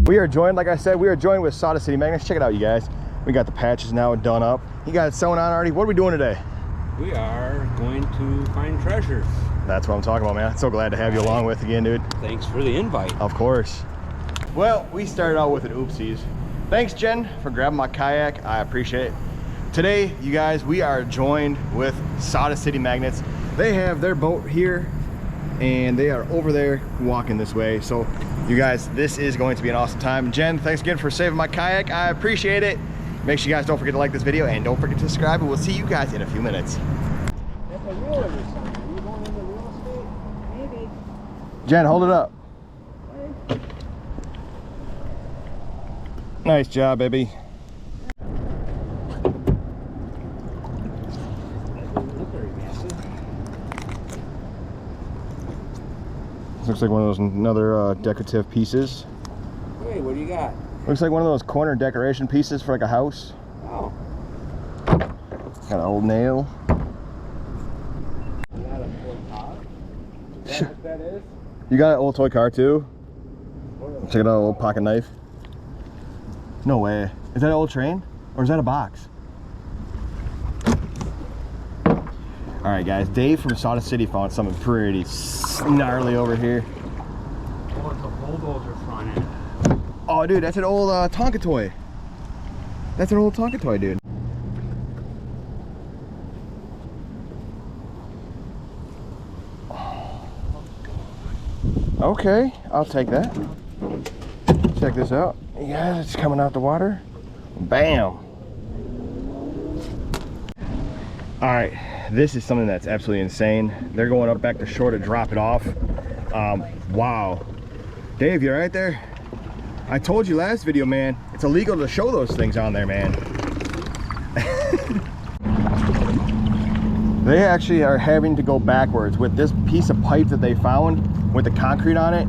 We are joined, like I said, we are joined with Sawdust City Magnets. Check it out, you guys. We got the patches now done up. You got it sewn on already. What are we doing today? We are going to find treasures. That's what I'm talking about, man. So glad to have you along with again, dude. Thanks for the invite. Of course. Well, we started out with an oopsies. Thanks, Jen, for grabbing my kayak. I appreciate it. Today, you guys, we are joined with Sawdust City Magnets. They have their boat here, and they are over there walking this way. So, you guys, this is going to be an awesome time. Jen, thanks again for saving my kayak. I appreciate it. Make sure you guys don't forget to like this video, and don't forget to subscribe, and we'll see you guys in a few minutes. Jen, hold it up. Nice job, baby. Looks like one of those another decorative pieces. Hey, what do you got? Looks like one of those corner decoration pieces for like a house. Oh. Got an old nail. You got a toy car? Is that what that is? You got an old toy car too? Check it out, an old pocket knife. No way. Is that an old train? Or is that a box? Alright guys, Dave from Sawdust City found something pretty gnarly over here. Oh, it's a bulldozer front end. Oh dude, that's an old Tonka toy. That's an old Tonka toy, dude. Okay, I'll take that. Check this out. You guys, it's coming out the water. Bam! Alright, this is something that's absolutely insane. They're going up back to shore to drop it off. Wow. Dave, you right there? I told you last video, man, it's illegal to show those things on there, man. They actually are having to go backwards with this piece of pipe that they found with the concrete on it.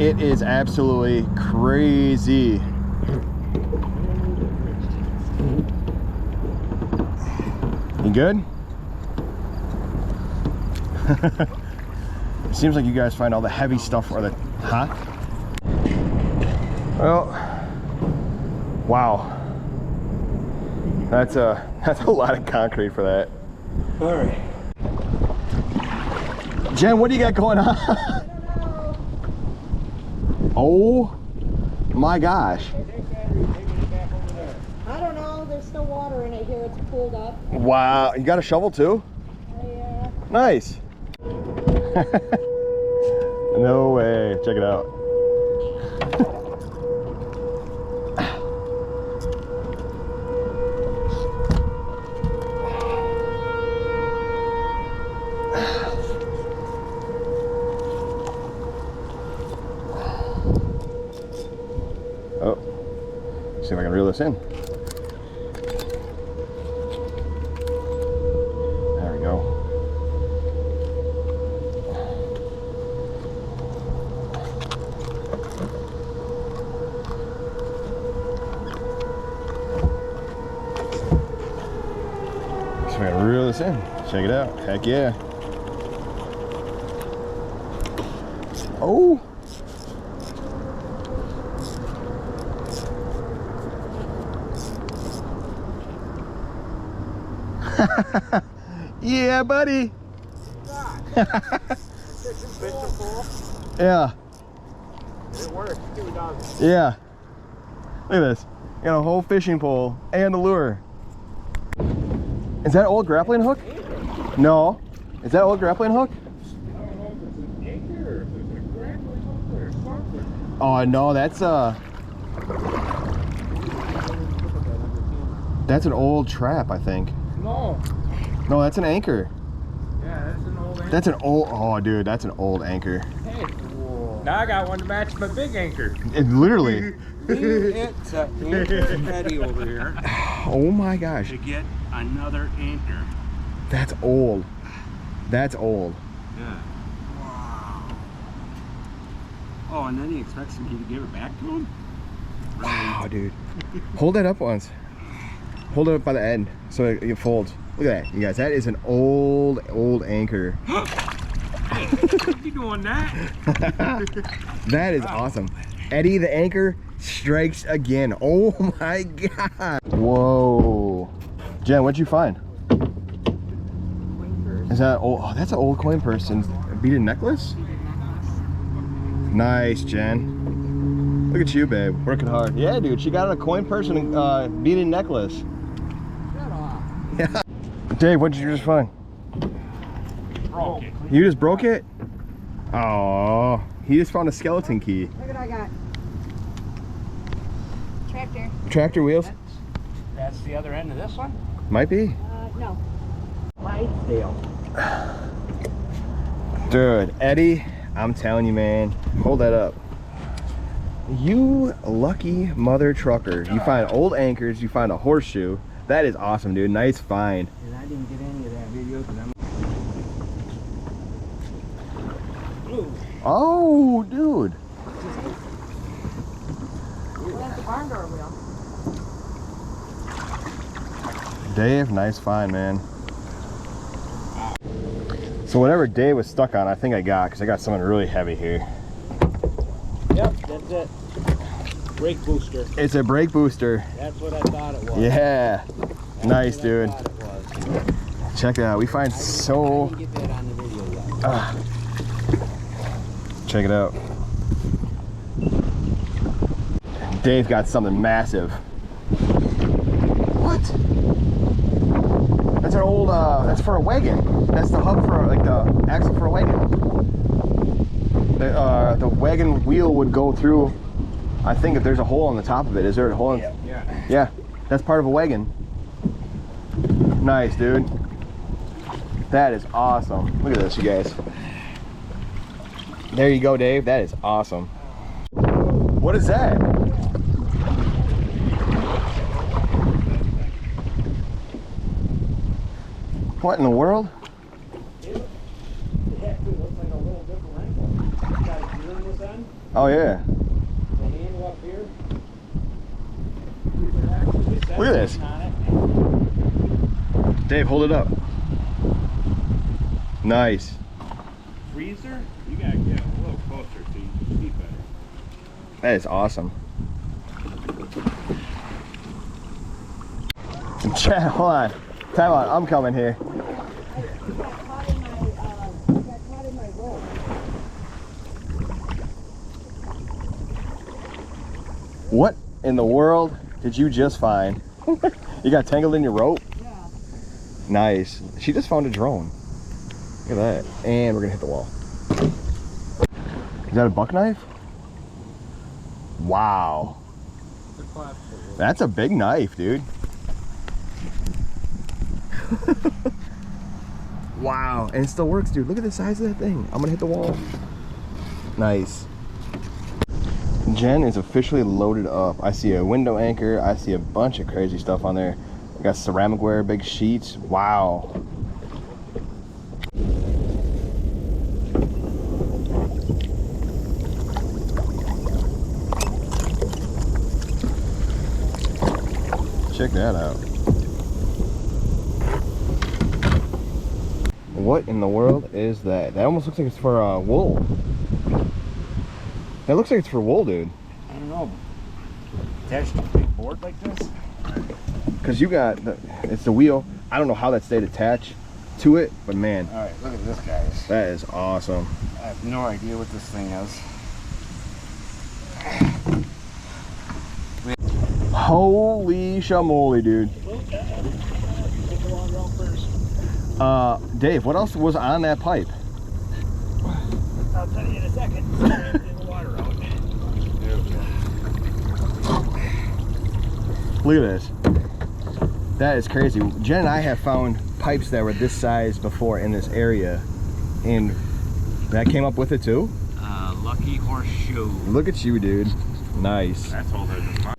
It is absolutely crazy. You good? It seems like you guys find all the heavy stuff or the, huh? Well, wow. That's a lot of concrete for that. All right. Jen, what do you got going on? Oh my gosh. I don't know, there's still water in it here, it's pulled up. Wow, you got a shovel too? Yeah. Nice. No way, check it out. Oh, see if I can reel this in. There we go. So I gotta reel this in. Check it out. Heck yeah. Oh. Yeah, buddy. Yeah. It works too, doesn't it? Yeah. Look at this. Got a whole fishing pole and a lure. Is that old grappling hook? No. Is that old grappling hook? I don't know if it's an anchor or if it's a grappling hook or something. Oh no, that's an old trap, I think. No. No, that's an anchor. Yeah, that's an old anchor. That's an old, oh dude, that's an old anchor. Hey, whoa. Now I got one to match my big anchor. It literally. It's an anchor ready over here Oh my gosh. to get another anchor. That's old. That's old. Yeah. Wow. Oh, and then he expects me to give it back to him? Wow, dude. Hold that up once. Hold it up by the end so it folds. Look at that, you guys. That is an old anchor. You doing that? That is awesome. Eddie, the anchor, strikes again. Oh my God. Whoa. Jen, what'd you find? Coin purse. Is that old? Oh, that's an old coin purse and a beaded necklace? Nice, Jen. Look at you, babe, working hard. Yeah, dude, she got a coin purse and a beaded necklace. Shut off. Yeah. Dave, what did you just find? Broke it. You just broke it? Oh, he just found a skeleton key. Look what I got. Tractor. Tractor wheels? That's the other end of this one? Might be. No. Clydesdale. Dude, Eddie, I'm telling you, man, hold that up. You lucky mother trucker. You find old anchors, you find a horseshoe. That is awesome, dude. Nice find. And I didn't get any of that video because I'm... Ooh. Oh, dude. Well, that's the barn door wheel. Dave, nice find, man. So whatever Dave was stuck on, I think I got, because I got something really heavy here. Yep, that's it. Brake booster. It's a brake booster. That's what I thought it was. Yeah. That's Nice, what dude. I thought it was. Check it out. We find I so... didn't get that on the video yet. Check it out. Dave got something massive. What? That's an old, that's for a wagon. That's the hub for, like, the axle for a wagon. The wagon wheel would go through, I think if there's a hole on the top of it. Is there a hole? Yeah. Yeah, that's part of a wagon. Nice, dude. That is awesome. Look at this, you guys. There you go, Dave. That is awesome. What is that? What in the world? It actually looks like a little different angle. Got a gear on this end, Oh, yeah. the handle up here. Look at this. Dave, hold it up. Nice. Freezer? You gotta get a little closer so you can see better. That is awesome. Chad, hold on. Time out. I'm coming here. Got caught in my rope. What in the world did you just find? You got tangled in your rope? Yeah. Nice. She just found a drone. Look at that. And we're gonna hit the wall. Is that a buck knife? Wow. That's a big knife, dude. Wow. And it still works, dude. Look at the size of that thing. I'm gonna hit the wall. Nice. Jen is officially loaded up. I see a window anchor. I see a bunch of crazy stuff on there. I got ceramic ware, big sheets. Wow. Check that out. What in the world is that? That almost looks like it's for wool. That looks like it's for wool, dude. I don't know. Attached to a big board like this? Because you got, it's the wheel. I don't know how that stayed attached to it, but man, Alright, look at this, guys. that is awesome. I have no idea what this thing is. Holy shamoly, dude. Dave, what else was on that pipe? I'll tell you in a second. Get the water out. Look at this. That is crazy. Jen and I have found pipes that were this size before in this area, and that came up with it too? Lucky horseshoe. Look at you, dude. Nice. That's older than mine.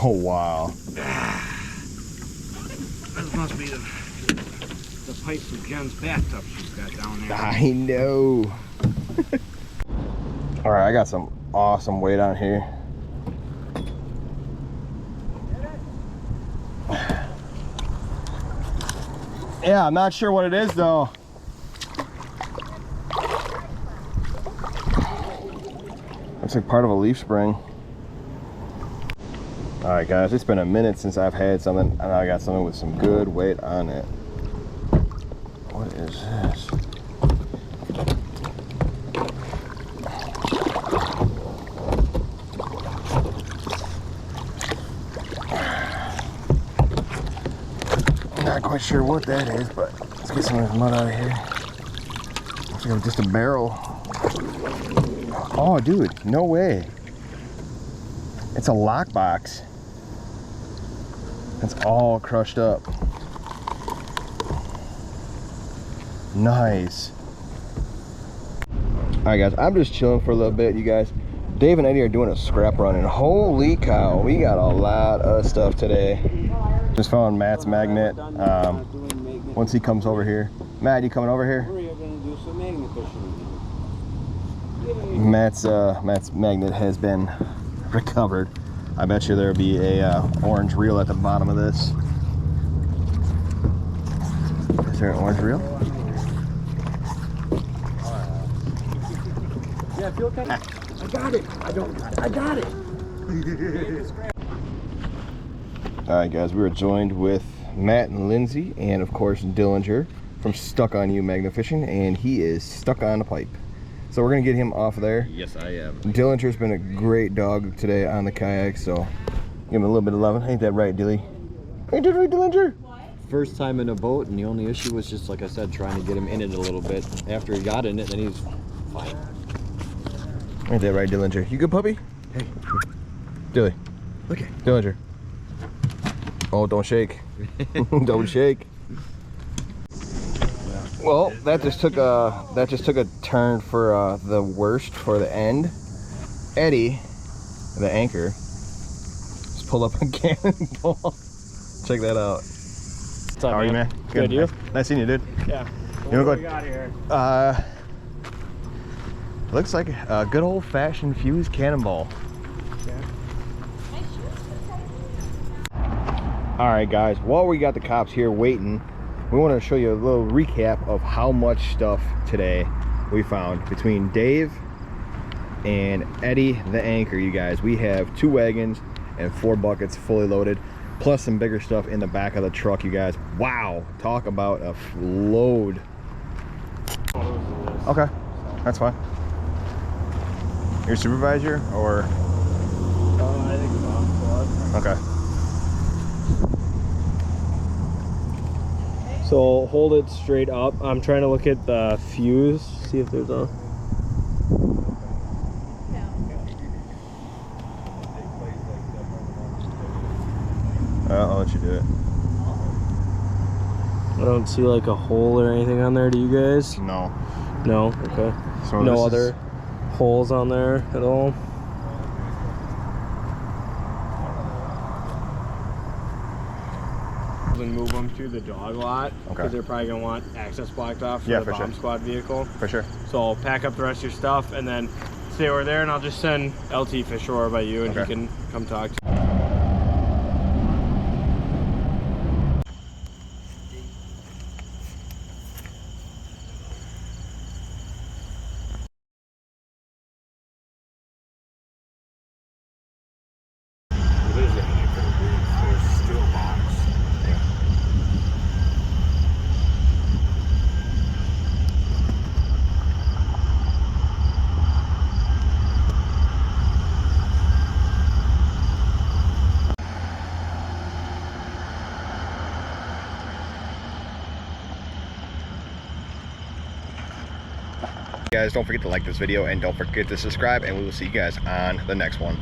Oh, wow. This is Must be the pipe for Jen's bathtub she's got down there. I know. All right, I got some awesome weight on here. Yeah, I'm not sure what it is though. Looks like part of a leaf spring. All right, guys, it's been a minute since I've had something, and I got something with some good weight on it. What is this? I'm not quite sure what that is, but let's get some of this mud out of here. Looks like just a barrel. Oh, dude, no way. It's a lockbox. It's all crushed up. Nice. All right, guys, I'm just chilling for a little bit, you guys. Dave and Eddie are doing a scrap run, and holy cow, we got a lot of stuff today. Just found Matt's magnet. Once he comes over here. Matt, you coming over here? We're gonna do some magnet fishing. Matt's magnet has been recovered. I bet you there'll be a orange reel at the bottom of this. Is there an orange reel? Yeah, feel kind of. I got it. I don't got it. I got it. All right, guys, we were joined with Matt and Lindsay, and of course Dillinger from Stuck on You Magnet Fishing, and he is stuck on a pipe. So we're gonna get him off of there. Yes, I am. Dillinger's been a great dog today on the kayak, so give him a little bit of loving. Ain't that right, Dilly? Ain't that right, Dillinger? First time in a boat, and the only issue was just, like I said, trying to get him in it a little bit. After he got in it, then he was fine. Ain't that right, Dillinger? You good, puppy? Hey, Dilly. Okay. Dillinger. Oh, don't shake. Don't shake. Well, that just took a turn for the worst for the end. Eddie, the anchor, just pulled up a cannonball. Check that out. What's up, How are you, man? Good, you? Nice seeing you, dude. Yeah. You wanna What go? we got here? Looks like a good old-fashioned fused cannonball. All right, guys, while we got the cops here waiting, we want to show you a little recap of how much stuff today we found between Dave and Eddie the anchor. You guys, we have 2 wagons and 4 buckets fully loaded, plus some bigger stuff in the back of the truck. You guys, wow, talk about a load. Okay, that's fine. Your supervisor or? I think it's on squad. Okay. So hold it straight up. I'm trying to look at the fuse, see if there's a. I'll let you do it. I don't see like a hole or anything on there. Do you guys? No. No. Okay. So No this other is- holes on there at all. And move them to the dog lot because Okay. they're probably gonna want access blocked off for Yeah, the for bomb sure. squad vehicle. For sure. So I'll pack up the rest of your stuff and then stay over there, and I'll just send LT Fish over by you, and Okay. he can come talk to you. Guys, don't forget to like this video and don't forget to subscribe, and we will see you guys on the next one.